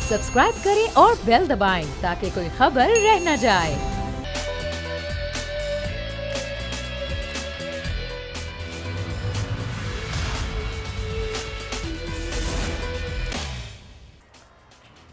Subscribe करें और bell दबाएं ताकि कोई खबर रह न जाए।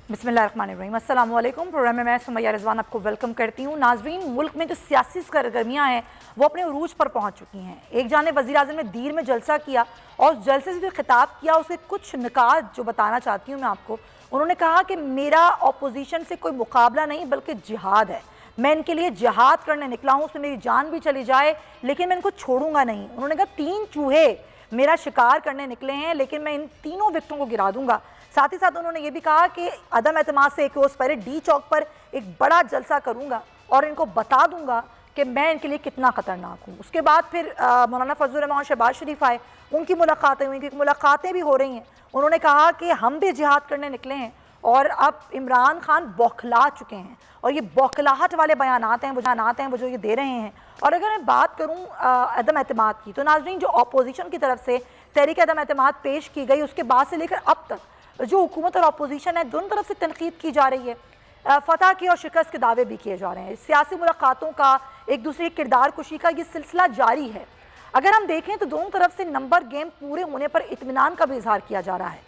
बिस्मिल्लाहिर्रहमानिर्रहीम। अस्सलाम वालेकुम। प्रोग्राम में मैं सुमैया रिजवान आपको वेलकम करती हूँ। नाजरीन, मुल्क में जो सियासी सरगर्मियाँ हैं वो अपने उरूज पर पहुँच चुकी हैं। एक जाने वज़ीर आज़म ने दीर में जलसा किया और उस जलसे से जो खिताब किया उसके कुछ निकात जो बताना चाहती हूँ मैं आपको। उन्होंने कहा कि मेरा अपोजिशन से कोई मुकाबला नहीं बल्कि जिहाद है, मैं इनके लिए जिहाद करने निकला हूँ, उसमें मेरी जान भी चली जाए लेकिन मैं इनको छोड़ूंगा नहीं। उन्होंने कहा 3 चूहे मेरा शिकार करने निकले हैं लेकिन मैं इन तीनों विक्टों को गिरा दूंगा। साथ ही साथ उन्होंने ये भी कहा कि अदम एतमाद से एक रोज़ पहले डी चौक पर एक बड़ा जलसा करूंगा और इनको बता दूंगा कि मैं इनके लिए कितना ख़तरनाक हूँ। उसके बाद फिर मौलाना फजलुर रहमान शहबाज शरीफ आए, उनकी मुलाकातें हुई, क्योंकि मुलाकातें भी हो रही हैं। उन्होंने कहा कि हम भी जिहाद करने निकले हैं और अब इमरान खान बौखला चुके हैं और ये बौखलाहट वाले बयानात हैं वो जो ये दे रहे हैं। और अगर मैं बात करूँ अदम एतमाद की, तो नाज़रीन जो अपोजिशन की तरफ से तहरीक अदम एतमाद पेश की गई उसके बाद से लेकर अब तक जो हुकूमत और अपोजिशन है दोनों तरफ से तनकीद की जा रही है। फतह के और शिकस्त के दावे भी किए जा रहे हैं। सियासी मुलाकातों का, एक दूसरे की किरदार कुशी का ये सिलसिला जारी है। अगर हम देखें तो दोनों तरफ से नंबर गेम पूरे होने पर इत्मीनान का भी इजहार किया जा रहा है।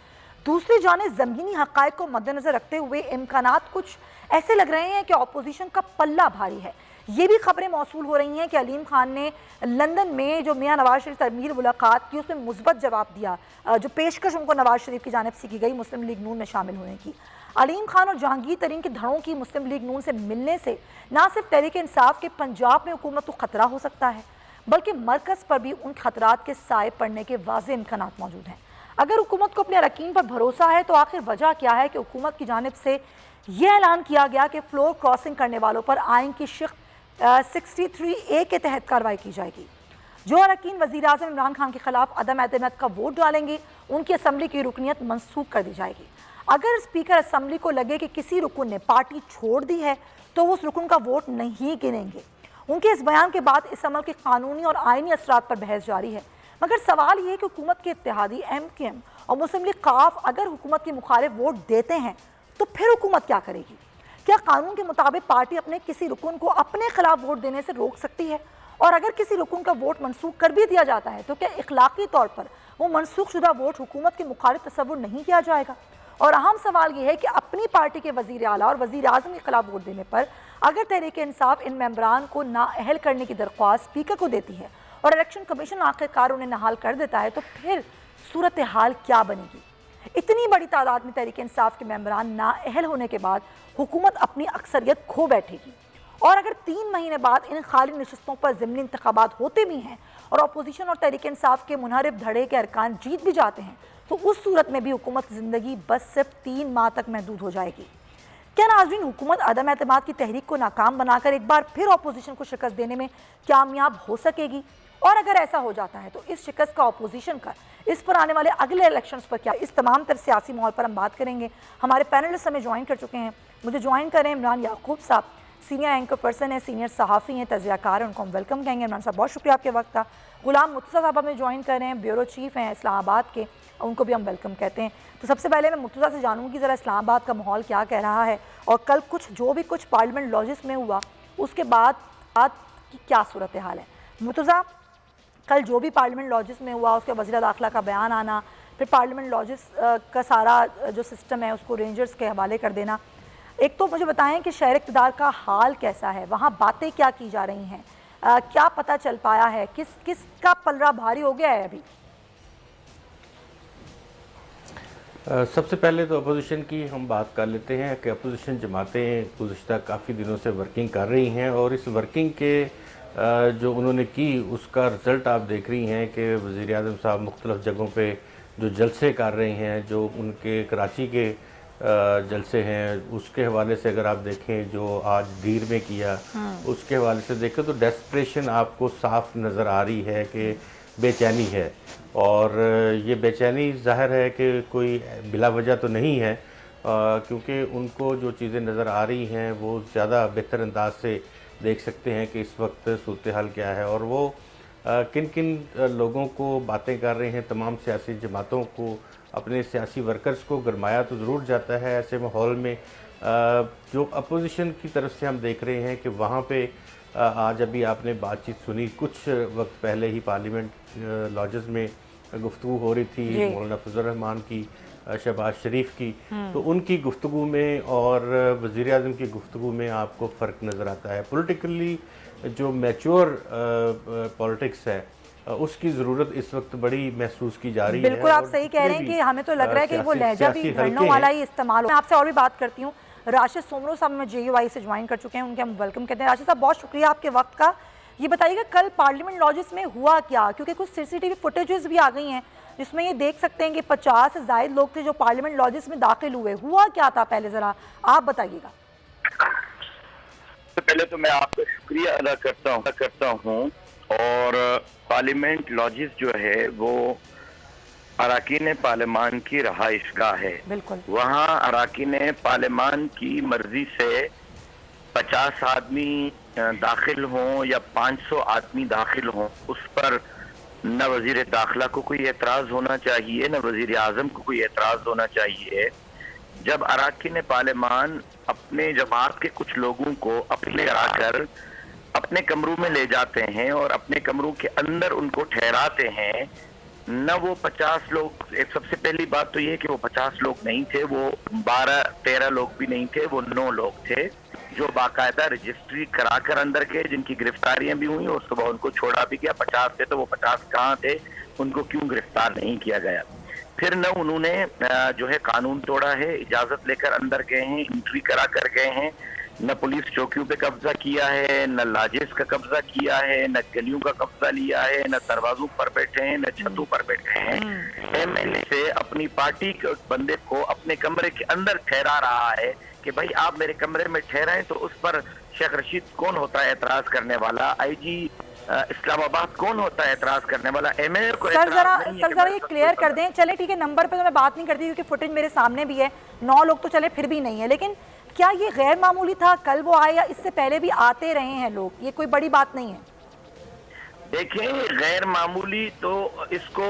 दूसरी जानिब ज़मीनी हक़ाइक़ को मद्देनज़र रखते हुए इम्कानात कुछ ऐसे लग रहे हैं कि अपोजिशन का पल्ला भारी है। ये भी खबरें मौसूल हो रही हैं कि अलीम खान ने लंदन में जो मियाँ नवाज शरीफ तरमीर मुलाकात की उसमें मुस्बत जवाब दिया, जो पेशकश उनको नवाज शरीफ की जानिब से की गई मुस्लिम लीग नून में शामिल होने की। अलीम खान और जहांगीर तरीन के धड़ों की मुस्लिम लीग नून से मिलने से न सिर्फ तहरीक इंसाफ के पंजाब में हुकूमत को खतरा हो सकता है बल्कि मरकज़ पर भी उन खतरात के साए पड़ने के वाज़ेह इम्कानात मौजूद हैं। अगर हुकूमत को अपने अरकान पर भरोसा है तो आखिर वजह क्या है कि हुकूमत की जानिब से यह ऐलान किया गया कि फ्लोर क्रॉसिंग करने वालों पर आइन की शिक 63A के तहत कार्रवाई की जाएगी। जो अरकान वज़ीर आज़म इमरान खान के खिलाफ अदम एतमाद का वोट डालेंगे उनकी असम्बली की रुकनीत मनसूख कर दी जाएगी। अगर स्पीकर असम्बली को लगे कि किसी रुकन ने पार्टी छोड़ दी है तो वो उस रुकन का वोट नहीं गिनेंगे। उनके इस बयान के बाद इस अमल के कानूनी और आइनी असरात पर बहस जारी है। मगर सवाल ये है कि हुकूमत के इत्तेहादी MKM और मुस्लिम लीग काफ अगर हुकूमत के मुखालिफ वोट देते हैं तो फिर हुकूमत क्या करेगी? क्या कानून के मुताबिक पार्टी अपने किसी रुकन को अपने खिलाफ वोट देने से रोक सकती है? और अगर किसी रुकन का वोट मनसूख कर भी दिया जाता है तो क्या इखलाकी तौर पर वो मनसूख शुदा वोट हुकूमत के मुखालिफ तस्वुर नहीं किया जाएगा? और अहम सवाल ये है कि अपनी पार्टी के वज़ीर आला और वज़ीर आज़म के खिलाफ वोट देने पर अगर तहरीक इंसाफ इन मेंबरान को नाअहल करने की दरख्वास्त स्पीकर को देती है और इलेक्शन कमीशन आखिरकार उन्हें नहाल कर देता है तो फिर सूरत हाल क्या बनेगी? इतनी बड़ी तादाद में तहरीक इंसाफ के मेंबरान नाअहल होने के बाद हुकूमत अपनी अक्सरियत खो बैठेगी। और अगर 3 महीने बाद इन खाली नशस्तों पर ज़िमनी इंतखाबात होते भी हैं और अपोजिशन और तहरीक इंसाफ के मुनहरिफ धड़े के अरकान जीत भी जाते हैं तो उस सूरत में भी हुकूमत ज़िंदगी बस सिर्फ 3 माह तक महदूद हो जाएगी। क्या नाज़रीन हुकूमत अदम एतमाद की तहरीक को नाकाम बनाकर एक बार फिर अपोजिशन को शिकस्त देने में कामयाब हो सकेगी? और अगर ऐसा हो जाता है तो इस शिकस्त का अपोजिशन का इस पर आने वाले अगले इलेक्शंस पर क्या? इस तमाम तर सियासी माहौल पर हम बात करेंगे। हमारे पैनलिस्ट हमें ज्वाइन कर चुके हैं। मुझे ज्वाइन करें इमरान याकूब साहब, सीनियर एंकर पर्सन है, सीनियर सहाफ़ी हैं, तज़कियाकार हैं, उनको हम वेलकम कहेंगे। इमरान साहब बहुत शुक्रिया आपके वक्त का। गुलाम मुर्तज़ा साहब हमें ज्वाइन कर रहे हैं, ब्यूरो चीफ़ हैं इस्लामाबाद के, उनको भी हम वेलकम कहते हैं। तो सबसे पहले मैं मुर्तज़ा से जानूँगी ज़रा इस्लामाबाद का माहौल क्या कह रहा है और कल कुछ पार्लियामेंट लॉजिस में हुआ उसके बाद की क्या सूरत हाल है? मुर्तज़ा, कल जो भी पार्लियामेंट लॉजिस में हुआ उसके वज़ीर दाखिला का बयान आना, फिर पार्लियामेंट लॉजिस का सारा जो सिस्टम है उसको रेंजर्स के हवाले कर देना, एक तो मुझे बताएं कि शहर इक़्तिदार का हाल कैसा है, वहाँ बातें क्या की जा रही हैं, क्या पता चल पाया है, किस का पलड़ा भारी हो गया है अभी? सबसे पहले तो अपोजिशन की हम बात कर लेते हैं कि अपोजिशन जमातें गुज़श्ता काफ़ी दिनों से वर्किंग कर रही हैं और इस वर्किंग के जो उन्होंने की उसका रिज़ल्ट आप देख रही हैं कि वज़ीर आज़म साहब मुख्तलिफ़ जगहों पे जो जलसे कर रहे हैं, जो उनके कराची के जलसे हैं उसके हवाले से अगर आप देखें, जो आज दीर में किया उसके हवाले से देखें तो डेस्परेशन आपको साफ नज़र आ रही है कि बेचैनी है। और ये बेचैनी ज़ाहिर है कि कोई बिला वजह तो नहीं है, क्योंकि उनको जो चीज़ें नज़र आ रही हैं वो ज़्यादा बेहतर अंदाज से देख सकते हैं कि इस वक्त सूरत हाल क्या है और वो किन किन लोगों को बातें कर रहे हैं, तमाम सियासी जमातों को अपने सियासी वर्कर्स को गरमाया तो ज़रूर जाता है। ऐसे माहौल में जो अपोजिशन की तरफ से हम देख रहे हैं कि वहाँ पे आज अभी आपने बातचीत सुनी, कुछ वक्त पहले ही पार्लियामेंट लॉजेस में गुफ्तगू हो रही थी मौलाना फजल रहमान की, शहबाज शरीफ की, तो उनकी गुफ्तगू में और वज़ीर आज़म की गुफ्तगू में आपको फ़र्क नज़र आता है? पॉलिटिकली जो मैच्योर पॉलिटिक्स है उसकी ज़रूरत इस वक्त बड़ी महसूस की जा रही है। बिल्कुल आप सही कह रहे हैं कि हमें तो लग रहा है कि वो लहजा भी धरनों वाला ही इस्तेमाल हो। मैं आपसे और भी बात करती हूँ। राशिद सोमरो साहब में JUI से ज्वाइन कर चुके हैं, उनके हम वेलकम कहते हैं। राशिद साहब बहुत शुक्रिया आपके वक्त का। ये बताइएगा कल पार्लियामेंट लॉजेस में हुआ क्या, क्योंकि कुछ CCTV फुटेजेस भी आ गई हैं जिसमें ये देख सकते हैं कि 50 से ज़ायद लोग थे जो पार्लियामेंट लॉजेस में दाखिल हुए। हुआ क्या था पहले ज़रा आप बताइएगा। तो पहले तो मैं आपका शुक्रिया अदा करता हूँ और पार्लियामेंट लॉजेस जो है वो अरकान पार्लियामान की रहाइशगाह है। बिल्कुल। वहाँ अरकान पार्लियामान की मर्जी से 50 आदमी दाखिल हों या 500 आदमी दाखिल हों, उस पर न वजीर दाखिला को कोई एतराज़ होना चाहिए, न वजीर आज़म को कोई एतराज़ होना चाहिए। जब अरकान पार्लियामान अपने जमात के कुछ लोगों को अपने आकर अपने कमरों में ले जाते हैं और अपने कमरों के अंदर उनको ठहराते हैं, न वो 50 लोग, एक सबसे पहली बात तो ये कि वो 50 लोग नहीं थे, वो 12-13 लोग भी नहीं थे, वो 9 लोग थे जो बाकायदा रजिस्ट्री कराकर अंदर गए, जिनकी गिरफ्तारियां भी हुई और सुबह उनको छोड़ा भी गया। 50 थे तो वो 50 कहाँ थे, उनको क्यों गिरफ्तार नहीं किया गया? फिर न उन्होंने जो है कानून तोड़ा है, इजाजत लेकर अंदर गए हैं, एंट्री करा कर गए हैं, न पुलिस चौकियों पे कब्जा किया है, न लाजेस का कब्जा किया है, न गलियों का कब्जा लिया है, न दरवाजों पर बैठे हैं, न छतों पर बैठे हैं। MLA से अपनी पार्टी के बंदे को अपने कमरे के अंदर ठहरा रहा है कि भाई आप मेरे कमरे में ठहराएं, तो उस पर शेख रशीद कौन होता है एतराज करने वाला? IG इस्लामाबाद कौन होता है एतराज करने वाला? MLA को सर जरा ये क्लियर कर दें। चले ठीक है, नंबर पे तो मैं बात नहीं करती क्योंकि फुटेज मेरे सामने भी है। 9 लोग तो चले फिर भी नहीं है, लेकिन क्या ये गैर मामूली था कल वो आए या इससे पहले भी आते रहे हैं लोग? ये कोई बड़ी बात नहीं है। देखिए, गैर मामूली तो इसको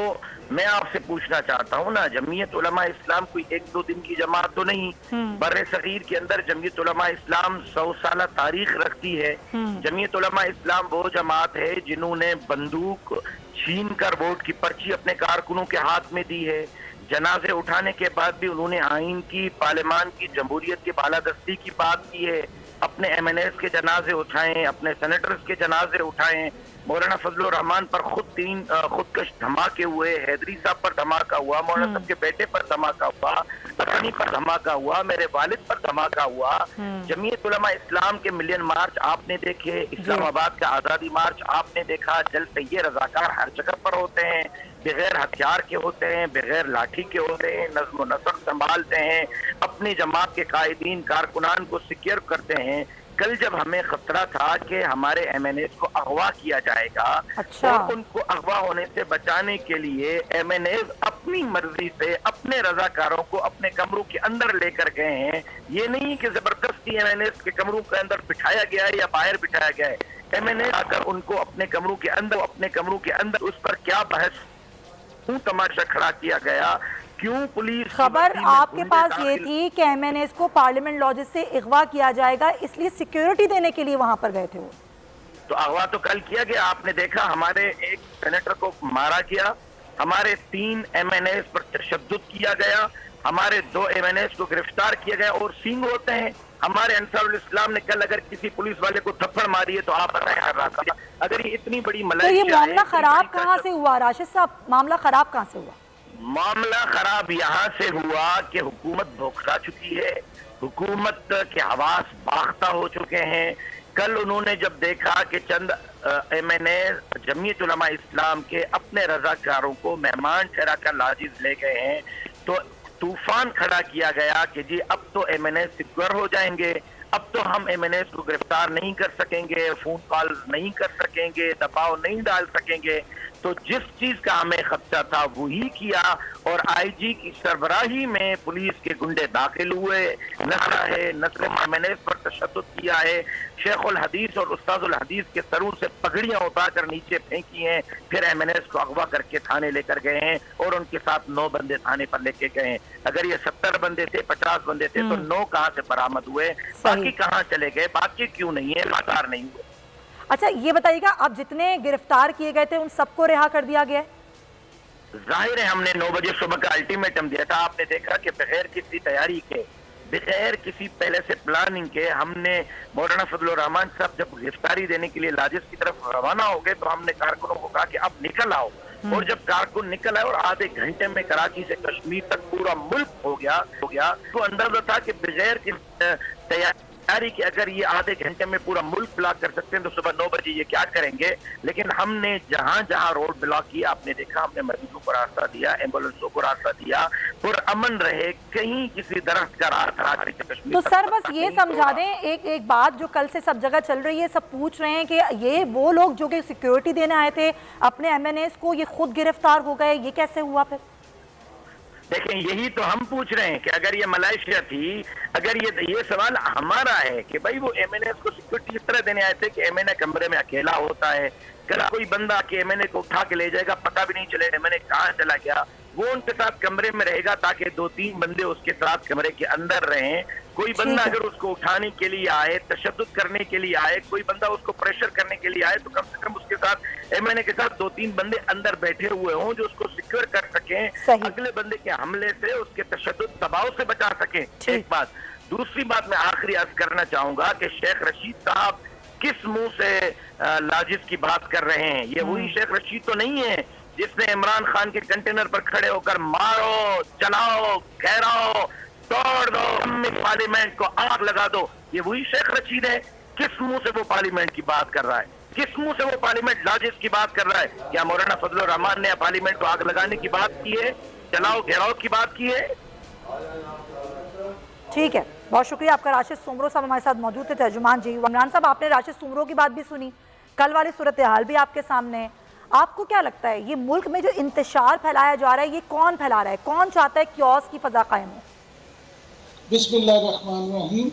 मैं आपसे पूछना चाहता हूँ ना, जमीयत उलमा इस्लाम कोई 1-2 दिन की जमात तो नहीं। बर्रे सगीर के अंदर जमीयत उलमा इस्लाम 100 साल तारीख रखती है। जमीयत उलमा इस्लाम वो जमात है जिन्होंने बंदूक छीन कर वोट की पर्ची अपने कारकुनों के हाथ में दी है। जनाजे उठाने के बाद भी उन्होंने आइन की, पार्लियामान की, जमहूरियत की बालादस्ती की बात की है। अपने MNAs के जनाजे उठाएं, अपने सेनेटर्स के जनाजे उठाएं। मौलाना फजल रहमान पर खुद 3 खुदकश धमाके हुए, हैदरी साहब पर धमाका हुआ, मौलाना साहब के बेटे पर धमाका हुआ, पत्नी पर धमाका हुआ, मेरे वालिद पर धमाका हुआ। जमीयत उलमा इस्लाम के मिलियन मार्च आपने देखे, इस्लामाबाद का आज़ादी मार्च आपने देखा। जलते ये रजाकार हर जगह पर होते हैं, बगैर हथियार के होते हैं, बगैर लाठी के होते हैं, नज़्म व नसक संभालते हैं, अपने जमात के कायदीन कारकुनान को सिक्योर करते हैं। कल जब हमें खतरा था कि हमारे MNAs को अगवा किया जाएगा, और उनको अगवा होने से बचाने के लिए MNAs अपनी मर्जी से अपने रजाकारों को अपने कमरों के अंदर लेकर गए हैं। ये नहीं कि जबरदस्ती MNAs के कमरों के अंदर बिठाया गया है या बाहर बिठाया गया है। MNAs आकर उनको अपने कमरों के अंदर उस पर क्या बहस, क्यों तमाशा खड़ा किया गया, क्यों पुलिस? खबर आपके पास ये थी कि MNAs को पार्लियामेंट लॉजेस से अगवा किया जाएगा, इसलिए सिक्योरिटी देने के लिए वहां पर गए थे वो। तो अगवा तो कल किया गया, आपने देखा हमारे एक सेनेटर को मारा गया, हमारे 3 MNAs पर तशद्दुद किया गया, हमारे 2 MNAs को गिरफ्तार किया गया और सींग होते हैं। हमारे अंसारुल इस्लाम ने कल अगर किसी पुलिस वाले को थप्पड़ मारी है तो आप बताएं, अगर ये इतनी बड़ी तो ये मामला खराब कहाँ से हुआ राशिद साहब? मामला खराब कहाँ से हुआ? मामला खराब यहाँ से हुआ कि हुकूमत भोगता चुकी है, हुकूमत के हवास बाख्ता हो चुके हैं। कल उन्होंने जब देखा कि चंद MNA जमीयत उलमा इस्लाम के अपने रजाकारों को मेहमान ठहरा कर लाजिज ले गए हैं, तो तूफान खड़ा किया गया कि जी अब तो MNA सिक्योर हो जाएंगे, अब तो हम MNAs को गिरफ्तार नहीं कर सकेंगे, फोन कॉल नहीं कर सकेंगे, दबाव नहीं डाल सकेंगे। तो जिस चीज का हमें खदशा था वही किया, और आईजी की सरबराही में पुलिस के गुंडे दाखिल हुए, नशा है, नस्ल एमएनएस पर तशद्दुद किया है, शेखुल हदीस और उस्ताजुल हदीस के सरों से पगड़ियां उतारकर नीचे फेंकी हैं, फिर एमएनएस को अगवा करके थाने लेकर गए हैं और उनके साथ 9 बंदे थाने पर लेके गए हैं। अगर ये 70 बंदे थे, 50 बंदे थे, तो 9 कहां से बरामद हुए, बाकी कहां चले गए, बाकी क्यों नहीं है, गिरफ्तार नहीं हुए। अच्छा ये बताइएगा, अब जितने गिरफ्तार किए गए थे उन सबको रिहा कर दिया गया है? जाहिर है हमने 9 बजे सुबह का अल्टीमेटम दिया था। आपने देखा कि बगैर किसी तैयारी के, बगैर किसी पहले से प्लानिंग के, हमने मौलाना फजलुर रहमान साहब जब गिरफ्तारी देने के लिए लाजिस की तरफ रवाना हो गए तो हमने कारकुनों को कहा कि अब निकल आओ। और जब कारकुन निकल आए और आधे घंटे में कराची से कश्मीर तक पूरा मुल्क हो गया तो अंदाजा था कि बगैर तैयारी के अगर ये आधे घंटे में पूरा मुल्क ब्लॉक कर सकते हैं तो सुबह 9 बजे ये क्या करेंगे। लेकिन हमने जहां जहां रोड ब्लॉक किया, आपने देखा, हमने मरीजों को रास्ता दिया, एम्बुलेंसों को रास्ता दिया, और अमन रहे, कहीं किसी दरख्त का रास्ता। तो सर बस ये समझा दें, एक बात जो कल से सब जगह चल रही है, सब पूछ रहे हैं कि ये वो लोग जो कि सिक्योरिटी देने आए थे अपने एमएनएस को, ये खुद गिरफ्तार हो गए, ये कैसे हुआ फिर? देखें, यही तो हम पूछ रहे हैं कि अगर ये मलेशिया थी, अगर ये सवाल हमारा है कि भाई वो एमएनएस को सिक्योरिटी इस तरह देने आए थे कि एमएनए कमरे में अकेला होता है, कल कोई बंदा के एमएनए को उठा के ले जाएगा, पता भी नहीं चले एमएनए कहाँ चला गया, वो उनके साथ कमरे में रहेगा ताकि 2-3 बंदे उसके साथ कमरे के अंदर रहें। कोई बंदा अगर उसको उठाने के लिए आए, तशद्दुद करने के लिए आए, कोई बंदा उसको प्रेशर करने के लिए आए, तो कम से कम उसके साथ एमएनए के साथ 2-3 बंदे अंदर बैठे हुए हों जो उसको सिक्योर कर सकें, अगले बंदे के हमले से, उसके तशद्दुद दबाव से बचा सकें। एक बात। दूसरी बात मैं आखिरी अर्ज करना चाहूंगा कि शेख रशीद साहब किस मुंह से लाजिज की बात कर रहे हैं। ये वही शेख रशीद तो नहीं है जिसने इमरान खान के कंटेनर पर खड़े होकर मारो, चलाओ, घेराओ, तोड़ दो, पार्लियामेंट को आग लगा दो, ये वही शेख रशीद है। किस मुंह से वो पार्लियामेंट की बात कर रहा है, किस मुंह से वो पार्लियामेंट लाजिज की बात कर रहा है? क्या मौलाना फजलुर रहमान ने पार्लियामेंट को आग लगाने की बात की है, चलाओ घेराओ की बात की है? ठीक है, बहुत शुक्रिया आपका। राशिद सुमरो साहब हमारे साथ मौजूद थे, तर्जुमान जी। इमरान साहब, आपने राशिद सुमरो की बात भी सुनी, कल वाली सूरत हाल भी आपके सामने है। आपको क्या लगता है ये मुल्क में जो इंतशार फैलाया जा रहा है, ये कौन फैला रहा है, कौन चाहता है क्योस की फजा कायम हो? बिस्मिल्लाहिर्रहमानिर्रहीम।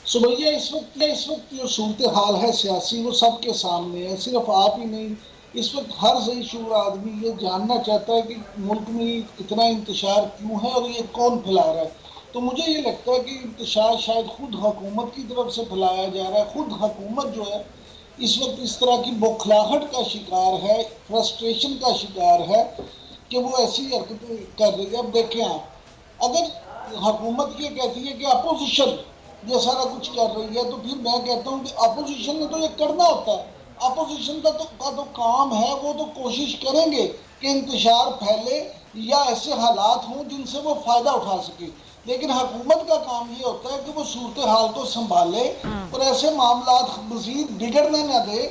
सुमैया, इस वक्त जो सूरत हाल है सियासी, वो सबके सामने है, सिर्फ आप ही नहीं। इस वक्त हर ज़ईशूर आदमी ये जानना चाहता है कि मुल्क में इतना इंतशार क्यों है और ये कौन फैला रहा है। तो मुझे ये लगता है कि इंतशार शायद खुद हुकूमत की तरफ से फैलाया जा रहा है। खुद हुकूमत जो है इस वक्त इस तरह की बौखलाहट का शिकार है, फ्रस्ट्रेशन का शिकार है कि वो ऐसी हरकतें कर रही है। अब देखें आप, अगर हुकूमत ये कहती है कि अपोजिशन ये सारा कुछ कर रही है, तो फिर मैं कहता हूँ कि अपोजिशन ने तो ये करना होता है। अपोजिशन का तो काम है, वो तो कोशिश करेंगे कि इंतशार फैले या ऐसे हालात हों जिनसे वो फ़ायदा उठा सके। लेकिन हुकूमत का काम ये होता है कि वो सूरत हाल को संभाले और ऐसे मामलात मज़ीद बिगड़ने न दे,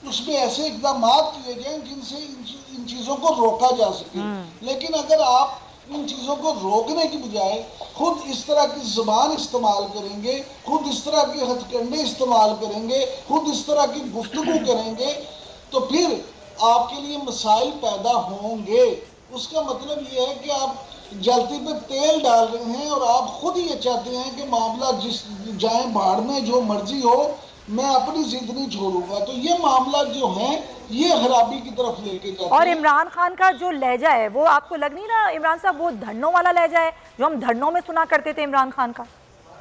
उसमें ऐसे इक़दाम किए जाएं जिनसे इन चीज़ों को रोका जा सके। लेकिन अगर आप इन चीज़ों को रोकने की बजाय खुद इस तरह की ज़ुबान इस्तेमाल करेंगे, खुद इस तरह के हथकंडे इस्तेमाल करेंगे, खुद इस तरह की गुफ्तगू करेंगे, तो फिर आपके लिए मसाइल पैदा होंगे। उसका मतलब ये है कि आप जलती पे तेल डाल रहे हैं और आप खुद ये चाहते हैं कि मामला जिस जाए भाड़ में, जो मर्जी हो, मैं अपनी जिद नहीं छोड़ूंगा। तो ये मामला जो है ये खराबी की तरफ लेके जाते हैं। और इमरान खान का जो लहजा है वो आपको लग नहीं रहा इमरान साहब, वो धरनों वाला लहजा है जो हम धरनों में सुना करते थे इमरान खान का?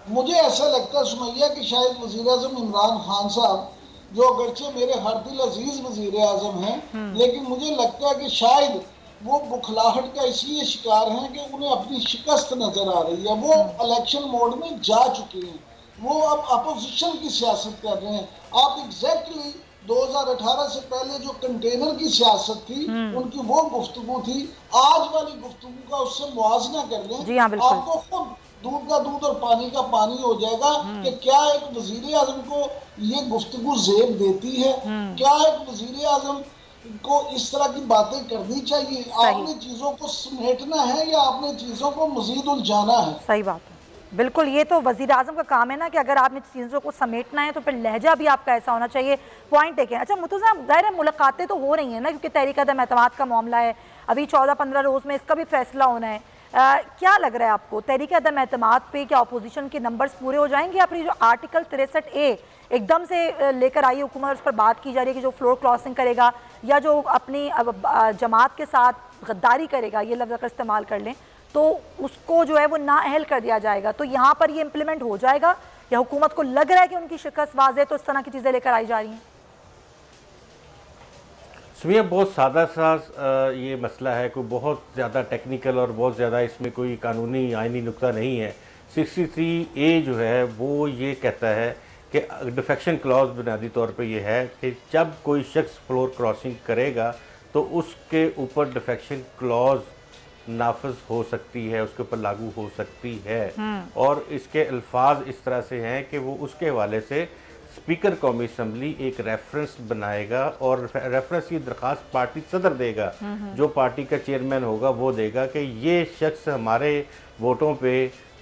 मुझे ऐसा लगता है सुमैया कि शायद वज़ीर आज़म इमरान खान साहब, जो अगरचे मेरे हर दिल अजीज वज़ीर आज़म हैं, लेकिन मुझे लगता है कि शायद वो बुखलाहट का इसलिए शिकार हैं कि उन्हें अपनी शिकस्त नजर आ रही है। वो इलेक्शन मोड में जा चुके हैं, वो अब अपोजिशन की सियासत कर रहे हैं। आप एग्जैक्टली 2018 से पहले जो कंटेनर की सियासत थी, उनकी वो गुफ्तगू थी, आज वाली गुफ्तगू का उससे मुआवजा कर लें। जी हाँ, बिल्कुल। आपको खुद दूध का दूध और पानी का पानी हो जाएगा कि क्या एक वजीर आजम को ये गुफ्तगू ज़ेब देती है, क्या एक वजीर आजम को इस तरह की बातें करनी चाहिए। आपने चीजों को समेटना है या आपने चीजों को मजीद उलझाना है? सही बात है। बिल्कुल, ये तो वज़ीर आज़म का काम है ना कि अगर आपने चीज़ों को समेटना है तो फिर लहजा भी आपका ऐसा होना चाहिए। पॉइंट एक है। अच्छा मुर्तज़ा साहब, ज़ाहिर है मुलाकातें तो हो रही हैं ना, क्योंकि तहरीक अदम एतमाद का मामला है, अभी 14-15 रोज़ में इसका भी फैसला होना है। क्या लग रहा है आपको, तहरीक अदम एतमाद पे क्या अपोजिशन के नंबर्स पूरे हो जाएंगे, या फिर जो आर्टिकल 63A एकदम से लेकर आई हुकूमत, उस पर बात की जा रही है कि जो फ्लोर क्रॉसिंग करेगा या जो अपनी जमात के साथ गद्दारी करेगा, ये लफ्ज़ अगर इस्तेमाल कर लें, तो उसको जो है वो नाअहल कर दिया जाएगा, तो यहाँ पर ये इम्प्लीमेंट हो जाएगा, या हुकूमत को लग रहा है कि उनकी शिकस्त वाज़ेह तो इस तरह की चीज़ें लेकर आई जा रही हैं? सुमिया, बहुत सादा सा ये मसला है, कोई बहुत ज़्यादा टेक्निकल और बहुत ज़्यादा इसमें कोई कानूनी आइनी नुक्ता नहीं है। 63A जो है वो ये कहता है कि डिफेक्शन क्लॉज बुनियादी तौर पे ये है कि जब कोई शख्स फ्लोर क्रॉसिंग करेगा तो उसके ऊपर डिफेक्शन क्लॉज नाफज हो सकती है, उसके ऊपर लागू हो सकती है। और इसके अल्फाज इस तरह से हैं कि वो उसके हवाले से स्पीकर कौमी असम्बली एक रेफरेंस बनाएगा और रेफरेंस की दरख्वास्त पार्टी सदर देगा, जो पार्टी का चेयरमैन होगा वो देगा कि ये शख्स हमारे वोटों पे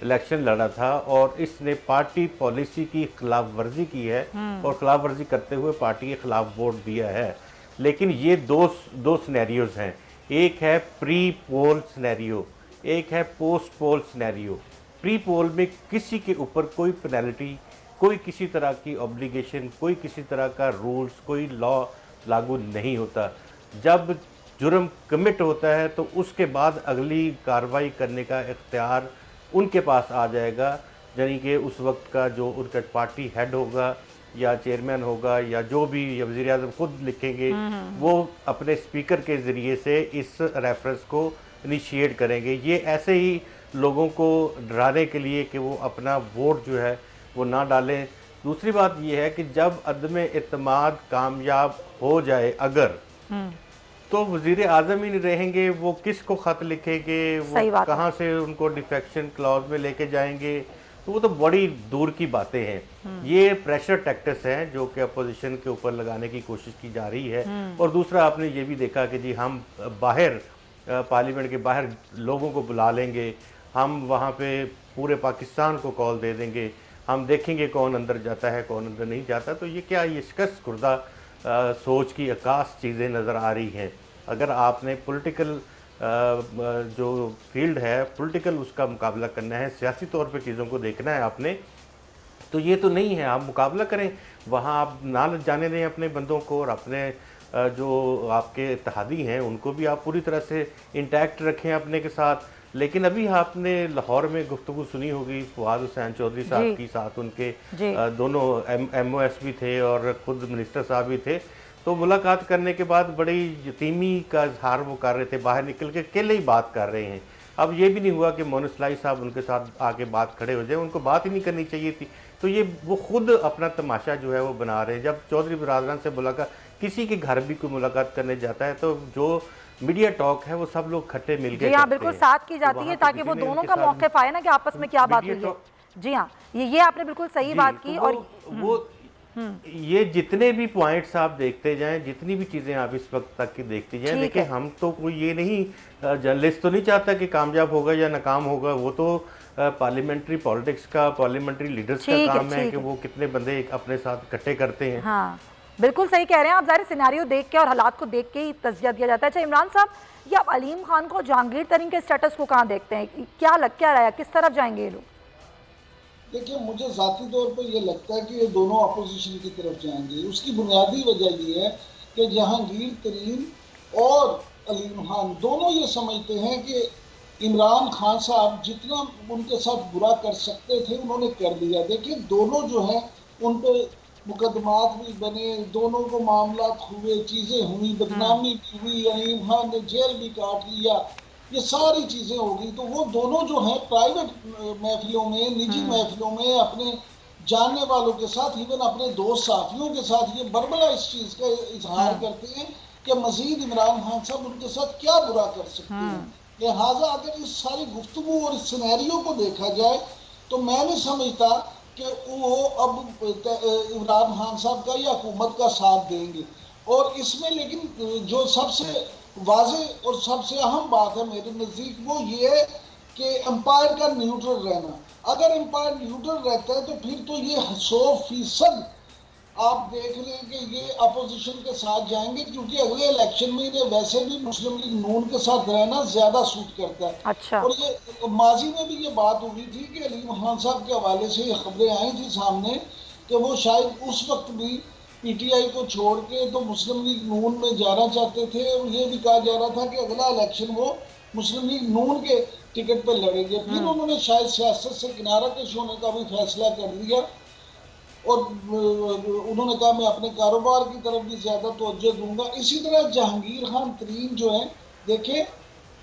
इलेक्शन लड़ा था और इसने पार्टी पॉलिसी की खिलाफ वर्जी की है और खिलाफ वर्जी करते हुए पार्टी के खिलाफ वोट दिया है। लेकिन ये दो सिनेरियोज हैं, एक है प्री पोल सिनेरियो, एक है पोस्ट पोल सिनेरियो। प्री पोल में किसी के ऊपर कोई पेनल्टी, कोई किसी तरह की ऑब्लिगेशन, कोई किसी तरह का रूल्स, कोई लॉ लागू नहीं होता। जब जुर्म कमिट होता है तो उसके बाद अगली कार्रवाई करने का इख्तियार उनके पास आ जाएगा, यानी कि उस वक्त का जो उनका पार्टी हेड होगा या चेयरमैन होगा या जो भी वज़ीर आज़म खुद लिखेंगे, वो अपने स्पीकर के ज़रिए से इस रेफरेंस को इनिशिएट करेंगे। ये ऐसे ही लोगों को डराने के लिए कि वो अपना वोट जो है वो ना डालें। दूसरी बात ये है कि जब अदम एतमाद कामयाब हो जाए अगर, तो वज़ीर आज़म ही नहीं रहेंगे, वो किसको ख़त लिखेंगे, वो कहाँ से उनको डिफेक्शन क्लॉज में लेके जाएंगे, तो वो तो बड़ी दूर की बातें हैं। ये प्रेशर टैक्टिक्स हैं जो कि अपोजिशन के ऊपर लगाने की कोशिश की जा रही है। और दूसरा आपने ये भी देखा कि जी हम बाहर पार्लियामेंट के बाहर लोगों को बुला लेंगे, हम वहाँ पे पूरे पाकिस्तान को कॉल दे देंगे, हम देखेंगे कौन अंदर जाता है कौन अंदर नहीं जाता। तो ये क्या, ये शिकस्त खुर्दा सोच की अक्कास चीज़ें नज़र आ रही हैं। अगर आपने पॉलिटिकल जो फील्ड है, पॉलिटिकल उसका मुकाबला करना है, सियासी तौर पे चीज़ों को देखना है आपने, तो ये तो नहीं है। आप मुकाबला करें, वहाँ आप ना जाने दें अपने बंदों को, और अपने जो आपके इत्तेहादी हैं उनको भी आप पूरी तरह से इंटैक्ट रखें अपने के साथ। लेकिन अभी आपने लाहौर में गुफ्तगू सुनी होगी फवाद हुसैन चौधरी साहब की, साथ उनके दोनों MOS भी थे और ख़ुद मिनिस्टर साहब भी थे। तो मुलाकात करने के बाद बड़ी यतीमी का इजहार वो कर रहे थे, बाहर निकल के अकेले ही बात कर रहे हैं। अब ये भी नहीं हुआ कि मोइन इस्लाही साहब उनके साथ आके बात खड़े हो जाए, उनको बात ही नहीं करनी चाहिए थी। तो ये वो खुद अपना तमाशा जो है वो बना रहे हैं। जब चौधरी बिरादरान से मुलाकात, किसी के घर भी कोई मुलाकात करने जाता है तो जो मीडिया टॉक है वो सब लोग खट्टे मिल के, जी हाँ बिल्कुल साथ की जाती है, ताकि वो दोनों का मौक़िफ़ आए ना कि आपस में क्या बात हुई है। जी हाँ, ये आपने बिल्कुल सही बात की। और वो ये जितने भी पॉइंट्स आप देखते जाएं, जितनी भी चीज़ें आप इस वक्त तक की देखती जाएं, देखिए हम तो कोई ये नहीं, जर्नलिस्ट तो नहीं चाहता कि कामयाब होगा या नाकाम होगा, वो तो पार्लियामेंट्री पॉलिटिक्स का, पार्लियामेंट्री लीडर्स का काम है कि वो कितने बंदे अपने साथ इकट्ठे करते हैं। हाँ बिल्कुल सही कह रहे हैं आप, ज़ाहिर सिनेरियो देख के और हालात को देख के ही तज़किया दिया जाता है। अच्छा इमरान साहब, ये आप अलीम खान को, जहांगीर तरीन के स्टेटस को कहाँ देखते हैं, क्या रहा है, किस तरफ जाएंगे ये लोग? देखिए मुझे ज़ाती तौर पर यह लगता है कि ये दोनों अपोजिशन की तरफ जाएंगे। उसकी बुनियादी वजह ये है कि जहांगीर तरीन और अलीम खान दोनों ये समझते हैं कि इमरान खान साहब जितना उनके साथ बुरा कर सकते थे उन्होंने कर दिया। देखिए दोनों जो हैं उन पर मुकदमात भी बने, दोनों को मामला हुए, चीज़ें हुई, बदनामी भी हुई, अलीम खान ने जेल भी काट लिया, ये सारी चीज़ें होगी। तो वो दोनों जो हैं प्राइवेट महफिलों में, निजी महफिलों में अपने जानने वालों के साथ, इवन अपने दोस्त साथियों के साथ ये बरबला इस चीज़ का इजहार करते हैं कि मजीद इमरान खान साहब उनके साथ क्या बुरा कर सकते हैं। लिहाजा अगर इस सारी गुफ्तगू और इस सिनेरियो को देखा जाए तो मैं नहीं समझता कि वो अब इमरान खान साहब का या हुकूमत का साथ देंगे। और इसमें लेकिन जो सबसे वाज़ेह और सबसे अहम बात है मेरे नज़दीक वो ये है कि एम्पायर का न्यूट्रल रहना। अगर एम्पायर न्यूट्रल रहता है तो फिर तो ये 100% आप देख लें कि ये अपोजिशन के साथ जाएंगे, क्योंकि अगले इलेक्शन में इन्हें वैसे भी मुस्लिम लीग नून के साथ रहना ज्यादा सूट करता है। अच्छा। और ये माजी में भी ये बात हुई थी कि अलीम खान साहब के हवाले से ये खबरें आई थी सामने कि वो शायद उस वक्त भी पीटीआई को छोड़ के तो मुस्लिम लीग नून में जाना चाहते थे, और ये भी कहा जा रहा था कि अगला इलेक्शन वो मुस्लिम लीग नून के टिकट पर लड़ेंगे। फिर उन्होंने शायद सियासत से किनारा कश होने का भी फैसला कर लिया, और उन्होंने कहा मैं अपने कारोबार की तरफ भी ज्यादा तवज्जो दूंगा। इसी तरह जहांगीर खान तरीन जो है, देखें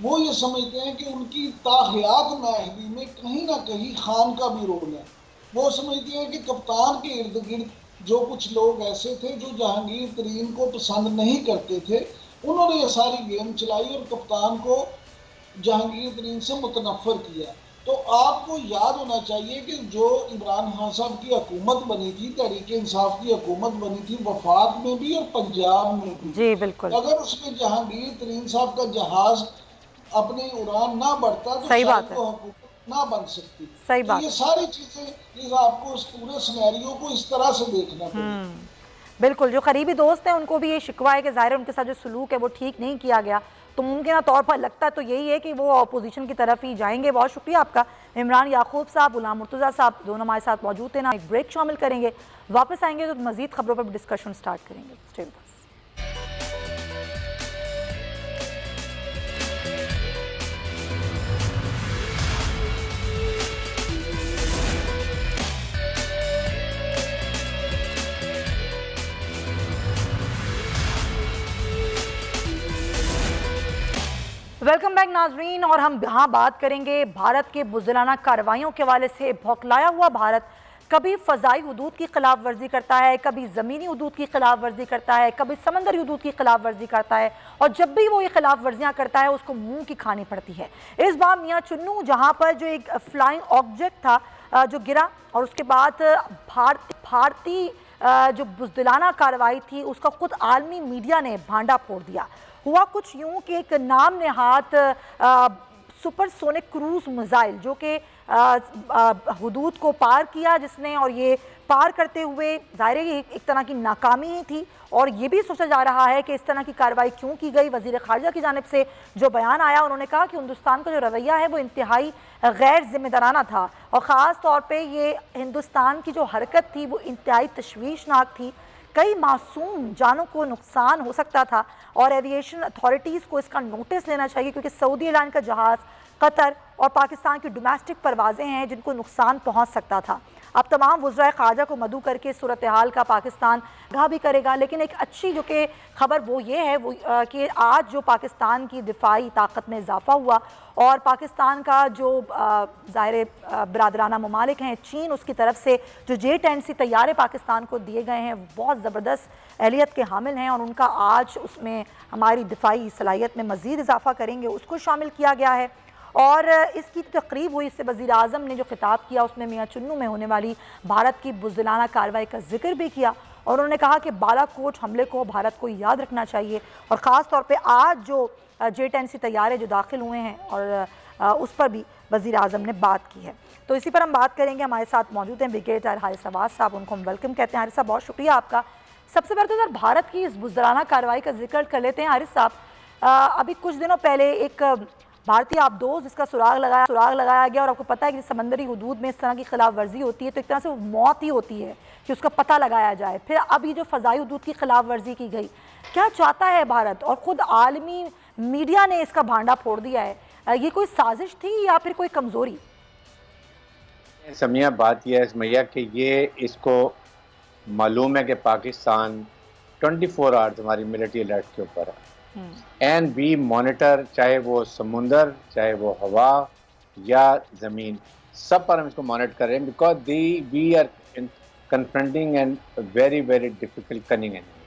वो ये समझते हैं कि उनकी ताहयात नाहिदी में कहीं ना कहीं खान का भी रोल है। वो समझते हैं कि कप्तान के इर्द गिर्द जो कुछ लोग ऐसे थे जो जहांगीर तरीन को पसंद नहीं करते थे, उन्होंने ये सारी गेम चलाई और कप्तान को जहांगीर तरीन से मुतनफ़र किया। तो आपको याद होना चाहिए कि जो इमरान खान साहब की हुकूमत बनी थी, तहरीक इंसाफ की हुकूमत बनी थी, वफाक में भी और पंजाब में भी, जी बिल्कुल, अगर उसमें जहांगीर तरीन साहब का जहाज अपनी उड़ान ना बढ़ता तो सही बात शायद है। वो हुकूमत ना बन सकती। सही तो बात ये है। सारी चीजें इस आपको इस पूरे सिनेरियो को इस तरह से देखना पड़ेगा। बिल्कुल, जो करीबी दोस्त हैं उनको भी ये शिकवा है कि ज़ाहिर है उनके साथ जो सलूक है वो ठीक नहीं किया गया, तो मुमकिन तौर पर लगता है तो यही है कि वो अपोजिशन की तरफ ही जाएंगे। बहुत शुक्रिया आपका इमरान याकूब साहब, गुलाम मुर्तज़ा साहब, दोनों हमारे साथ मौजूद थे ना। एक ब्रेक शामिल करेंगे, वापस आएंगे तो मज़ीद खबरों पर डिस्कशन स्टार्ट करेंगे। Stay with us. Welcome back नाजरीन, और हम यहाँ बात करेंगे भारत के बुज़दिलाना कार्रवाइयों के हवाले से। भौखलाया हुआ भारत कभी फ़ज़ाई हदूद की खिलाफ वर्जी करता है, कभी ज़मीनी हदूद की खिलाफ वर्जी करता है, कभी समंदरी हदूद की खिलाफ वर्जी करता है, और जब भी वो ये खिलाफ वर्जियाँ करता है उसको मुंह की खानी पड़ती है। इस बार मियाँ चुन्नू जहाँ पर जो एक फ्लाइंग ऑब्जेक्ट था जो गिरा, और उसके बाद भारतीय जो बुज़दिलाना कार्रवाई थी उसका खुद आलमी मीडिया ने भांडा फोड़ दिया। हुआ कुछ यूं कि एक नाम नेहात सुपरसोनिक क्रूज मिसाइल जो कि हदूद को पार किया जिसने, और ये पार करते हुए ज़ाहिर है एक तरह की नाकामी ही थी, और ये भी सोचा जा रहा है कि इस तरह की कार्रवाई क्यों की गई। वज़ीर ख़ारिजा की जानिब से जो बयान आया, उन्होंने कहा कि हिंदुस्तान का जो रवैया है वो इंतहाई गैर जिम्मेदाराना था, और ख़ास तौर पर ये हिंदुस्तान की जो हरकत थी वो इंतहाई तशवीशनाक थी। कई मासूम जानों को नुकसान हो सकता था, और एविएशन अथॉरिटीज़ को इसका नोटिस लेना चाहिए, क्योंकि सऊदी एयरलाइन का जहाज़, कतर और पाकिस्तान की डोमेस्टिक परवाज़ें हैं जिनको नुकसान पहुंच सकता था। अब तमाम वज़राए ख़ारजा को मदऊ करके सूरत हाल का पाकिस्तान आगाह भी करेगा। लेकिन एक अच्छी जो कि खबर वो ये है वो कि आज जो पाकिस्तान की दिफाई ताकत में इजाफा हुआ, और पाकिस्तान का जो ज़ाहिर बरादराना ममालिक हैं चीन, उसकी तरफ से जो J-10C तैयारे पाकिस्तान को दिए गए हैं बहुत ज़बरदस्त अहलियत के हामिल हैं, और उनका आज उसमें हमारी दिफाई सलाहियत में मज़ीद इजाफा करेंगे उसको शामिल किया गया है। और इसकी तकरीब हुई, इससे वज़ीर आज़म ने जो खिताब किया उसमें मियाँ चुन्नू में होने वाली भारत की बुज़दिलाना कार्रवाई का जिक्र भी किया, और उन्होंने कहा कि बालाकोट हमले को भारत को याद रखना चाहिए, और ख़ास तौर पे आज जो J-10C तैयारे जो दाखिल हुए हैं और उस पर भी वज़ीर आज़म ने बात की है। तो इसी पर हम बात करेंगे। हमारे साथ मौजूद हैं ब्रिगेडियर हारिस नवाज साहब, उनको हम वेलकम कहते हैं। हारिस साहब बहुत शुक्रिया आपका। सबसे पहले तो सर भारत की इस बुज़दिलाना कार्रवाई का जिक्र कर लेते हैं। हारिस साहब, अभी कुछ दिनों पहले एक भारतीय आबदोज जिसका सुराग लगाया गया, और आपको पता है कि समंदरी हदूद में इस तरह की खिलाफ वर्जी होती है तो एक तरह से वो मौत ही होती है कि उसका पता लगाया जाए। फिर अब ये जो फ़ज़ाई हदूद की खिलाफ वर्जी की गई, क्या चाहता है भारत? और ख़ुद आलमी मीडिया ने इसका भांडा फोड़ दिया है। ये कोई साजिश थी या फिर कोई कमज़ोरी? समिया, बात यह है समैया कि ये इसको मालूम है कि पाकिस्तान 24 आवर्स हमारी मिलिट्री अलर्ट के ऊपर है, एंड वी मॉनिटर, चाहे वो समुंदर, चाहे वो हवा या ज़मीन, सब पर हम इसको मॉनिटर कर रहे हैं, because we are confronting and very very difficult cunning enemy.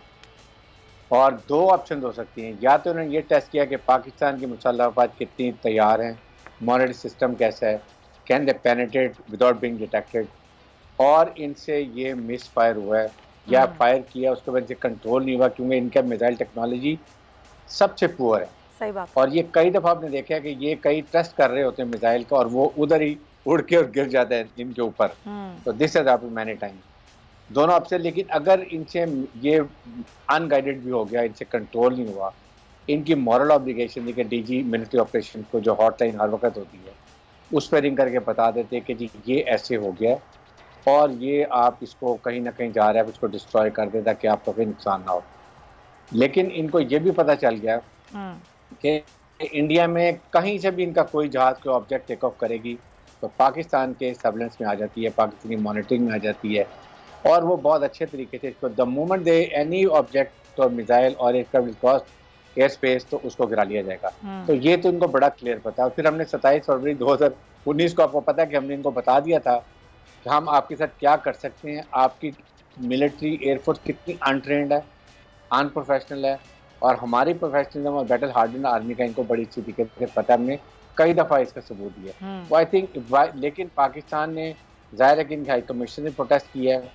और दो ऑप्शन हो सकती हैं, या तो उन्होंने ये टेस्ट किया कि पाकिस्तान की मुसल्लह अफ़वाज कितनी तैयार हैं, मॉनिटर सिस्टम कैसा है, can they penetrate without being detected, और इनसे ये मिस फायर हुआ है या फायर किया उसके वजह से कंट्रोल नहीं हुआ, क्योंकि इनका मिसाइल टेक्नोलॉजी सबसे पुअर है। सही बात। और ये कई दफ़ा आपने देखा है कि ये कई टेस्ट कर रहे होते हैं मिसाइल का, और वो उधर ही उड़ के और गिर जाता है इनके ऊपर। तो this has happened many time दोनों आपसे। लेकिन अगर इनसे ये अनगाइडेड भी हो गया, इनसे कंट्रोल नहीं हुआ, इनकी मॉरल ऑब्लिगेशन देखिए डीजी मिलिट्री ऑपरेशन को जो हॉटलाइन हर वक्त होती है उस पर रिंग करके बता देते कि जी ये ऐसे हो गया और ये आप इसको कहीं ना कहीं जा रहा है, इसको डिस्ट्रॉय कर दे ताकि आपको कोई नुकसान ना हो। लेकिन इनको ये भी पता चल गया कि इंडिया में कहीं से भी इनका कोई जहाज़ कोई ऑब्जेक्ट टेक ऑफ करेगी तो पाकिस्तान के सर्वेलेंस में आ जाती है, पाकिस्तानी मॉनिटरिंग में आ जाती है और वो बहुत अच्छे तरीके से इसको the moment they any object और मिसाइल और क्रॉस एयर स्पेस तो उसको गिरा लिया जाएगा। तो ये तो इनको बड़ा क्लियर पता है। फिर हमने 27 फरवरी 2019 को आपको पता है कि हमने इनको बता दिया था कि हम आपके साथ क्या कर सकते हैं, आपकी मिलिट्री एयरफोर्स कितनी अनट्रेंड है, अनप्रोफेशनल है और हमारी प्रोफेशनलिज्म और बैटल हार्डन आर्मी का इनको बड़ी अच्छी तरीके से पता है। हमने कई दफ़ा इसका सबूत दिया। वो आई थिंक लेकिन पाकिस्तान ने ज़ाहिर है कि इनकी हाई कमीशन ने प्रोटेस्ट किया है,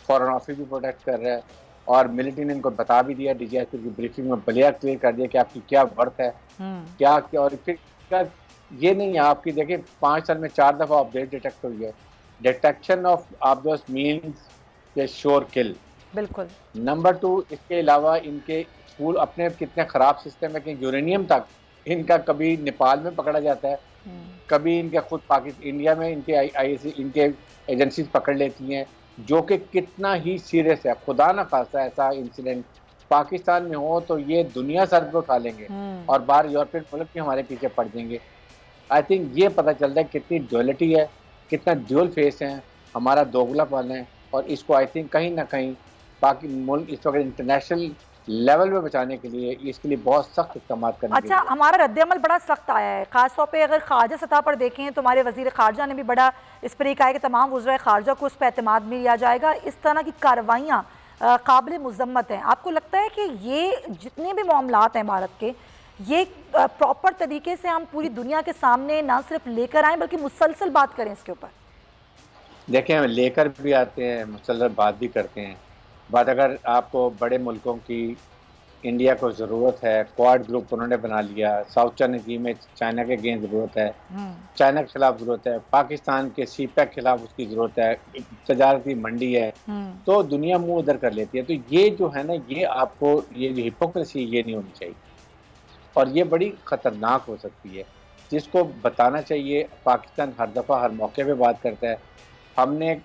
फॉरेन ऑफिस भी प्रोटेस्ट कर रहा है और मिलिट्री ने इनको बता भी दिया, डीजीएसपी की ब्रीफिंग में क्लियर कर दिया कि आपकी क्या वर्थ है, क्या क्या। और फिर क्या ये नहीं है आपकी देखिए 5 साल में 4 दफ़ा अपडेट डिटेक्ट हुई है। Detection of obvious means sure kill. बिल्कुल। नंबर 2 इसके अलावा इनके स्कूल अपने कितने ख़राब सिस्टम है कि यूरेनियम तक इनका कभी नेपाल में पकड़ा जाता है, कभी इनके खुद पाकिस्तान इंडिया में इनके आईएससी इनके एजेंसीज पकड़ लेती हैं, जो कि कितना ही सीरियस है। खुदा ना खासा ऐसा इंसिडेंट पाकिस्तान में हो तो ये दुनिया सर पे उठा लेंगे और बाहर यूरोपियन मुल्क भी हमारे पीछे पड़ जाएंगे। आई थिंक ये पता चलता है कितनी ड्युअलिटी है, कितना ड्यूअल फेस है, हमारा दोगलापन है और इसको आई थिंक कहीं ना कहीं बाकी मुल्क इस वक्त इंटरनेशनल लेवल पे बचाने के लिए इसके लिए बहुत सख्त इक़दाम करने। अच्छा, हमारा रद्द-ए-अमल बड़ा सख्त आया है, ख़ासतौर पे अगर खारजा सतह पर देखें तो हमारे वज़ीर ख़ारजा ने भी बड़ा इस पर कहा है कि तमाम वज़राए ख़ारजा को उस पर एतमाद में लिया जाएगा। इस तरह की कार्रवाइयाँ काबिल मुज़म्मत हैं। आपको लगता है कि ये जितने भी मामलात हैं भारत के, ये प्रॉपर तरीके से हम पूरी दुनिया के सामने ना सिर्फ लेकर आएँ बल्कि मुसलसल बात करें इसके ऊपर? देखें, हम लेकर भी आते हैं, मुसलसल बात भी करते हैं। बात अगर आपको बड़े मुल्कों की इंडिया को ज़रूरत है, क्वाड ग्रुप उन्होंने बना लिया, साउथ चाइना सी में चाइना के अगेंस्ट ज़रूरत है, चाइना के खिलाफ ज़रूरत है, पाकिस्तान के सीपैक के खिलाफ उसकी ज़रूरत है, तजारती मंडी है, तो दुनिया मुंह उधर कर लेती है। तो ये जो है ना, ये आपको ये जो हिपोक्रेसी ये नहीं होनी चाहिए और ये बड़ी ख़तरनाक हो सकती है, जिसको बताना चाहिए। पाकिस्तान हर दफ़ा हर मौके पर बात करता है। हमने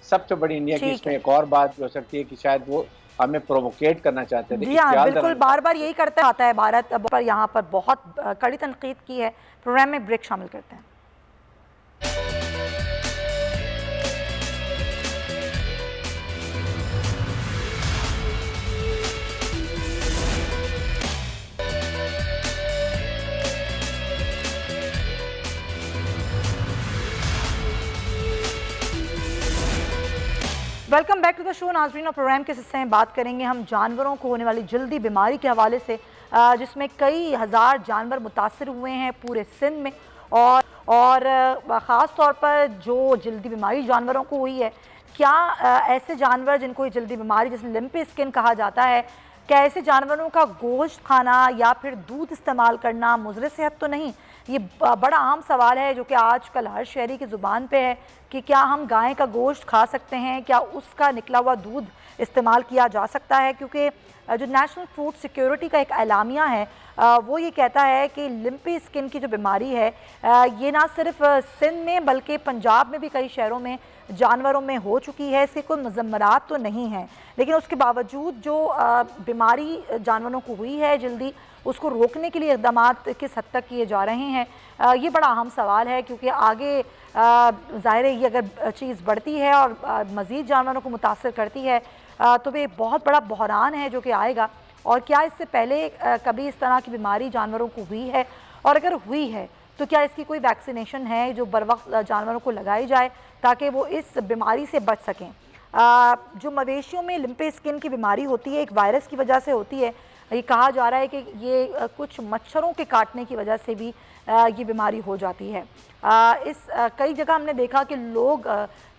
सबसे बड़ी इंडिया की इसमें एक और बात भी हो सकती है कि शायद वो हमें प्रोवोकेट करना चाहते थे। जी हाँ, बिल्कुल, बार बार यही करता आता है भारत। पर यहाँ पर बहुत कड़ी तनकीद की है। प्रोग्राम में ब्रेक शामिल करते हैं। Welcome back to the show नाज़रीन। और प्रोग्राम के हिस्से में बात करेंगे हम जानवरों को होने वाली जल्दी बीमारी के हवाले से, जिसमें कई हज़ार जानवर मुतासर हुए हैं पूरे सिंध में और ख़ास तौर पर जो जल्दी बीमारी जानवरों को हुई है, क्या ऐसे जानवर जिनको ये जल्दी बीमारी जिसे लिम्पी स्किन कहा जाता है, क्या ऐसे जानवरों का गोश्त खाना या फिर दूध इस्तेमाल करना मुज़र सेहत तो नहीं? ये बड़ा आम सवाल है जो कि आजकल हर शहरी की ज़ुबान पे है कि क्या हम गाय का गोश्त खा सकते हैं, क्या उसका निकला हुआ दूध इस्तेमाल किया जा सकता है? क्योंकि जो नेशनल फूड सिक्योरिटी का एक एलामिया है वो ये कहता है कि लिम्पी स्किन की जो बीमारी है ये ना सिर्फ सिंध में बल्कि पंजाब में भी कई शहरों में जानवरों में हो चुकी है। इसके कोई मुज़म्मरात तो नहीं हैं, लेकिन उसके बावजूद जो बीमारी जानवरों को हुई है जल्दी, उसको रोकने के लिए इक़दाम किस हद तक किए जा रहे हैं, ये बड़ा अहम सवाल है। क्योंकि आगे ज़ाहिर है ये अगर चीज़ बढ़ती है और मज़ीद जानवरों को मुतासर करती है तो वे बहुत बड़ा बहरान है जो कि आएगा। और क्या इससे पहले कभी इस तरह की बीमारी जानवरों को हुई है, और अगर हुई है तो क्या इसकी कोई वैक्सीनेशन है जो बर वक्त जानवरों को लगाई जाए ताकि वो इस बीमारी से बच सकें? जो मवेशियों में लिम्पी स्किन की बीमारी होती है एक वायरस की वजह से होती है। ये कहा जा रहा है कि ये कुछ मच्छरों के काटने की वजह से भी ये बीमारी हो जाती है। कई जगह हमने देखा कि लोग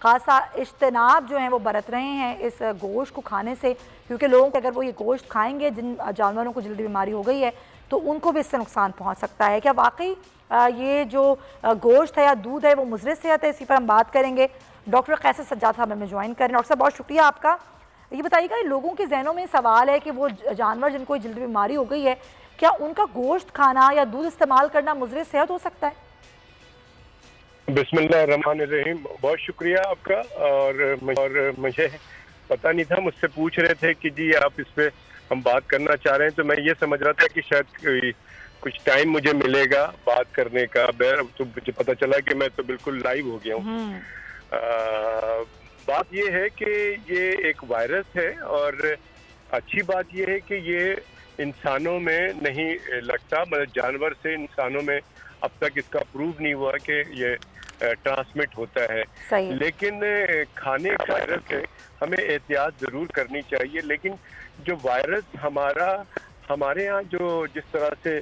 खासा इज्तनाब जो है वो बरत रहे हैं इस गोश्त को खाने से, क्योंकि लोगों को अगर वो ये गोश्त खाएंगे जिन जानवरों को जल्दी बीमारी हो गई है तो उनको भी इससे नुकसान पहुंच सकता है। क्या वाकई ये जो गोश्त है या दूध है वो मुज़र सेहत है? इसी पर हम बात करेंगे। डॉक्टर कैसर सज्जाद साहब हमें ज्वाइन करें। डॉक्टर साहब बहुत शुक्रिया आपका। ये बताइएगा, लोगों के जहनों में सवाल है कि वो जानवर जिनको जल्दी बीमारी हो गई है, क्या उनका गोश्त खाना या दूध इस्तेमाल करना मुज़र सेहत हो सकता है? बिस्मिल्लाहिर्रहमानिर्रहीम, बहुत शुक्रिया आपका। और मुझे पता नहीं था, मुझसे पूछ रहे थे कि जी आप इस पे हम बात करना चाह रहे हैं, तो मैं ये समझ रहा था कि शायद कुछ टाइम मुझे मिलेगा बात करने का। तो मुझे पता चला कि मैं तो बिल्कुल लाइव हो गया हूँ। बात ये है कि ये एक वायरस है और अच्छी बात ये है कि ये इंसानों में नहीं लगता, मतलब जानवर से इंसानों में अब तक इसका प्रूव नहीं हुआ कि ये ट्रांसमिट होता है। लेकिन खाने का वायरस है, हमें एहतियात ज़रूर करनी चाहिए। लेकिन जो वायरस हमारे यहाँ जो जिस तरह से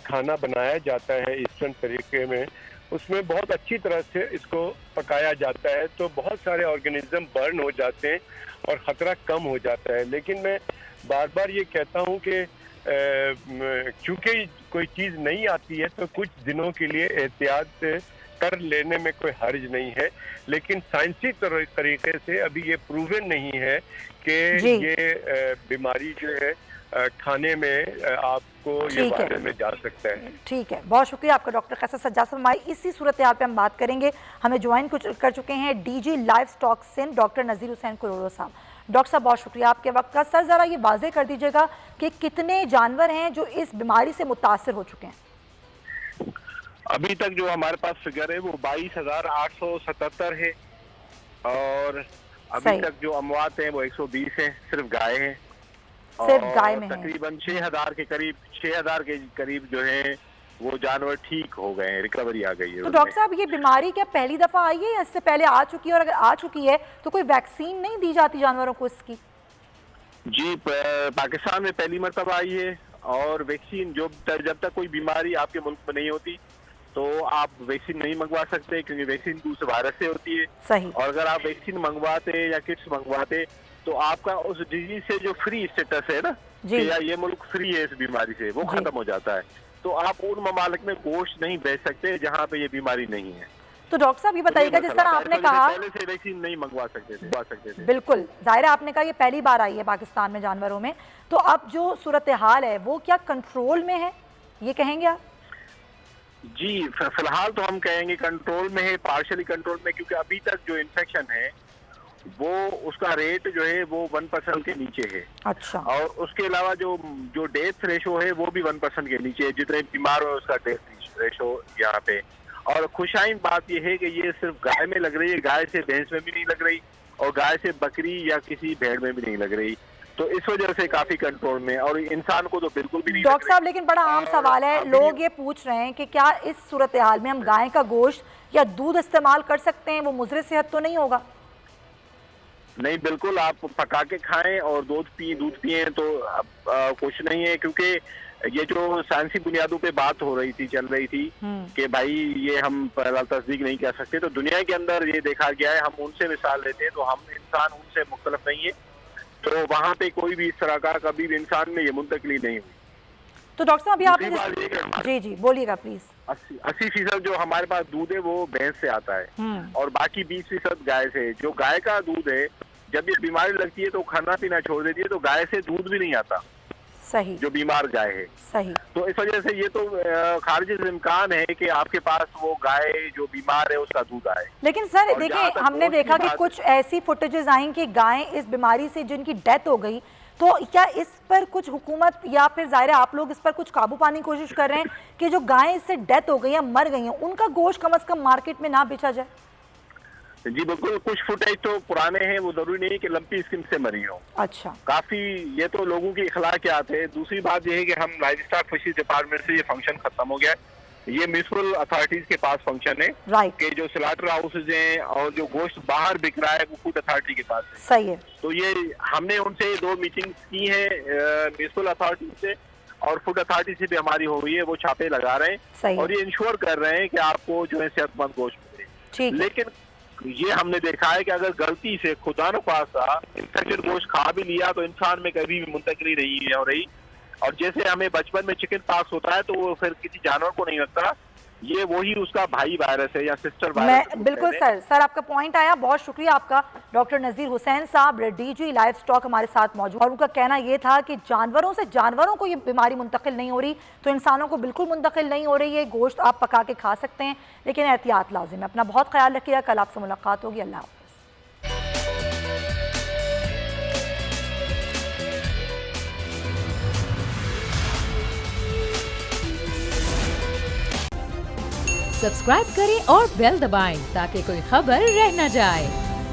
खाना बनाया जाता है ईस्टर्न तरीके में, उसमें बहुत अच्छी तरह से इसको पकाया जाता है, तो बहुत सारे ऑर्गेनिज्म बर्न हो जाते हैं और ख़तरा कम हो जाता है। लेकिन मैं बार बार ये कहता हूँ कि चूँकि कोई चीज़ नहीं आती है तो कुछ दिनों के लिए एहतियात कर लेने में कोई हर्ज नहीं है। लेकिन साइंसी तरीके से अभी ये प्रूवन नहीं है कि ये बीमारी जो है खाने में आपको ये बारे में जा सकता है। ठीक है, बहुत शुक्रिया आपका डॉक्टर कैसर सज्जाद साहब। हमारी इसी सूरत हाल पे हम बात करेंगे। हमें ज्वाइन कर चुके हैं DG live stock Sindh doctor Nazir Hussain Kurhoro साहब। डॉक्टर साहब बहुत शुक्रिया आपके वक्त का। सर ज़रा ये वाज़े कर दीजिएगा कि कितने जानवर हैं जो इस बीमारी से मुतासर हो चुके हैं? अभी तक जो हमारे पास फिगर है वो 22,877 है और अभी तक जो अमवात हैं वो 120 हैं, सिर्फ गाय हैं। सिर्फ गाय में तकरीबन 6,000 के करीब जो है वो जानवर ठीक हो गए हैं, रिकवरी आ गई है। तो डॉक्टर साहब ये बीमारी क्या पहली दफा आई है या इससे पहले आ चुकी है? और अगर आ चुकी है तो कोई वैक्सीन नहीं दी जाती जानवरों को इसकी? जी, पाकिस्तान में पहली मरतबा आई है और वैक्सीन जब तक कोई बीमारी आपके मुल्क में नहीं होती तो आप वैक्सीन नहीं मंगवा सकते, क्योंकि वैक्सीन दूसरे वायरस से होती है। सही। और अगर आप वैक्सीन मंगवाते या किट्स मंगवाते तो आपका उस डिजीज से जो फ्री स्टेटस है ना, कि या ये मुल्क फ्री है इस बीमारी से, वो खत्म हो जाता है। तो आप उन ममालिक में गोश्त नहीं बेच सकते जहाँ पे ये बीमारी नहीं है। तो डॉक्टर साहब ये बताइएगा, जिस तरह आपने कहा पहले से वैक्सीन नहीं मंगवा सकते थे। बिल्कुल जाहिर है, आपने कहा ये पहली बार आई है पाकिस्तान में जानवरों में, तो अब जो सूरत हाल है वो क्या कंट्रोल में है, ये कहेंगे आप? जी, फिलहाल तो हम कहेंगे कंट्रोल में है, पार्शियली कंट्रोल में, क्योंकि अभी तक जो इन्फेक्शन है वो उसका रेट जो है वो 1% के नीचे है। अच्छा। और उसके अलावा जो डेथ रेशो है वो भी 1% के नीचे है, जितने बीमार हो उसका डेथ रेशो यहाँ पे। और खुशाइन बात यह है कि ये सिर्फ गाय में लग रही है, गाय से भैंस में भी नहीं लग रही और गाय से बकरी या किसी भेड़ में भी नहीं लग रही, तो इस वजह से काफी कंट्रोल में, और इंसान को तो बिल्कुल भी नहीं। डॉक्टर साहब लेकिन बड़ा आम सवाल है, लोग ये पूछ रहे हैं कि क्या इस सूरत हाल में हम गाय का गोश्त या दूध इस्तेमाल कर सकते हैं? वो मुज़र सेहत तो नहीं होगा? नहीं, बिल्कुल आप पका के खाएं और दूध पिए तो कुछ नहीं है, क्योंकि ये जो साइंसी बुनियादों पे बात हो रही थी, चल रही थी कि भाई ये हम पहला तस्दीक नहीं कर सकते, तो दुनिया के अंदर ये देखा गया है, हम उनसे मिसाल लेते हैं तो हम इंसान उनसे मुख्तलिफ नहीं है, तो वहाँ पे कोई भी इस तरह का कभी भी इंसान में ये मुंतकली नहीं हुई। तो डॉक्टर साहब आपने जी बोलिएगा प्लीज। 80% जो हमारे पास दूध है वो भैंस से आता है और बाकी 20% गाय से। जो गाय का दूध है, जब ये बीमारी लगती है तो खाना पीना छोड़ देती है, तो गाय से दूध भी नहीं आता। सही। जो बीमार गाय है। सही। तो इस वजह से ये तो खारिज इम्कान है कि आपके पास वो गाय जो बीमार है उसका दूध आए। लेकिन सर देखिए, हमने देखा कि कुछ ऐसी फुटेजेस आई कि गायें इस बीमारी से जिनकी डेथ हो गई, तो क्या इस पर कुछ हुकूमत या फिर ज़ाहिर है आप लोग इस पर कुछ काबू पाने की कोशिश कर रहे हैं कि जो गायें इससे डेथ हो गई या मर गई हैं उनका गोश्त कम से कम मार्केट में ना बेचा जाए? जी बिल्कुल, कुछ फुटेज तो पुराने हैं, वो जरूरी नहीं कि लंपी स्किन से मरी हो। अच्छा। काफी ये तो लोगों की इखलाकियात है। दूसरी बात ये है कि हम लाइव स्टॉक फिशरीज डिपार्टमेंट से ये फंक्शन खत्म हो गया, ये म्युनिसिपल अथॉरिटीज के पास फंक्शन है कि जो स्लॉटर हाउसेज हैं और जो गोश्त बाहर बिक रहा है वो फूड अथॉरिटी के पास है। सही है। तो ये हमने उनसे 2 मीटिंग्स की है म्युनिसिपल अथॉरिटी से और फूड अथॉरिटी से भी हमारी हो रही है, वो छापे लगा रहे हैं और ये इंश्योर कर रहे हैं कि आपको जो है सेहतमंद गोश्त मिले। लेकिन ये हमने देखा है कि अगर गलती से खुदा न खास्ता इन्फेक्टेड गोश्त खा भी लिया तो इंसान में कभी भी मुंतकिली नहीं हो रही। और जैसे हमें बचपन में चिकन पॉक्स होता है तो वो फिर किसी जानवर को नहीं लगता, ये वही उसका भाई वायरस है या सिस्टर वायरस। मैं बिल्कुल सर आपका पॉइंट आया, बहुत शुक्रिया आपका। डॉक्टर नज़ीर हुसैन साहब, डीजी लाइव स्टॉक हमारे साथ मौजूद, और उनका कहना ये था कि जानवरों से जानवरों को ये बीमारी मुंतकिल नहीं हो रही तो इंसानों को बिल्कुल मुंतकिल नहीं हो रही है। गोश्त आप पका के खा सकते हैं लेकिन एहतियात लाजिम है। अपना बहुत ख्याल रखिएगा, कल आपसे मुलाकात होगी। अल्लाह हाफ़िज़। सब्सक्राइब करें और बेल दबाएं ताकि कोई खबर रह न जाए।